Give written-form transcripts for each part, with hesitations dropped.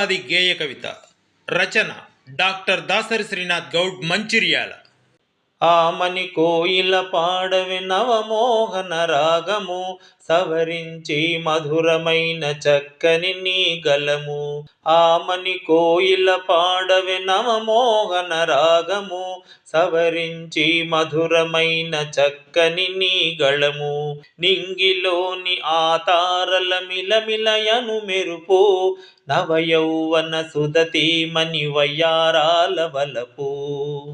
అది గేయ కవిత. రచన డాక్టర్ దాసరి శ్రీనాథ్ గౌడ్, మంచిర్యాల. ఆమని కోయిల పాడవి నవమోహన రాగము, సవరించి మధురమైన చక్కని నీ గలము. ఆమని కోయిల పాడవి నవమోహన రాగము, సవరించి మధురమైన చక్కని నీ గళము. నింగిలోని ఆ తారల మిలమిలయను మెరుపు, నవయౌవన సుదతీమణి వయ్యారాల వలపు.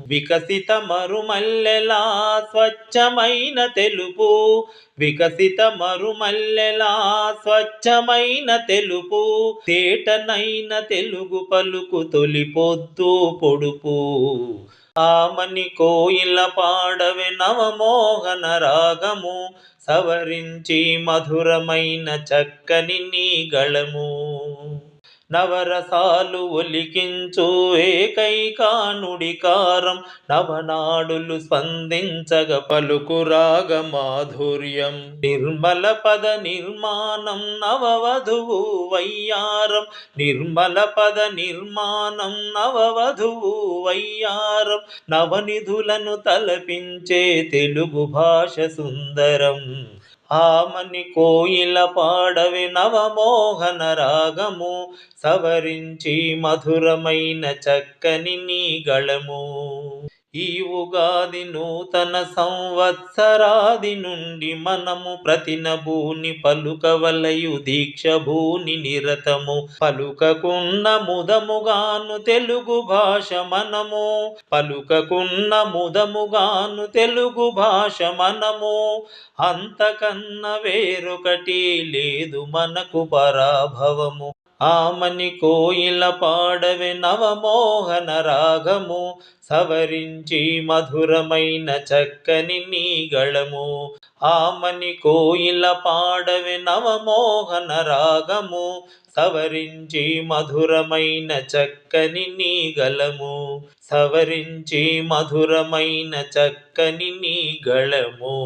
వికసిత మరుమల్లెలా స్వచ్ఛమైన తెలుపు, వికసిత మరుమల్లెలా స్వచ్ఛమైన తెలుపు. తేటనైన తెలుగు పలుకు తొలి పొద్దు పొడుపు. ఆమని కోయిల పాడవె నవమోహన రాగము, సవరించి మధురమైన చక్కని నీ గళము. నవరసాలు ఒలికించు ఏకైకానుడికారం, నవనాడులు స్పందించగ పలుకు రాగ మాధుర్యం. నిర్మల పద నిర్మాణం నవవధువు వయ్యారం, నిర్మల పద నిర్మాణం నవవధువు వయ్యారం. నవనిధులను తలపించే తెలుగు భాష సుందరం. ఆమని కోయిల పాడవి నవమోహన రాగము, సవరించి మధురమైన చక్కని నీ గళము. ఈ ఉగాది నూతన సంవత్సరాది నుండి మనము ప్రతినభూని పలుకవలయు దీక్ష భూని నిరతము. పలుకకున్న ముదముగాను తెలుగు భాష మనము, పలుకకున్న ముదముగాను తెలుగు భాష మనము. అంతకన్న వేరొకటి లేదు మనకు పరాభవము. ఆమని కోయిల పాడవె నవమోహన రాగము, సవరించి మధురమైన చక్కని నీ గళము. ఆమని కోయిల పాడవె నవమోహన రాగము, సవరించి మధురమైన చక్కని నీ గళము. సవరించి మధురమైన చక్కని నీ గళము.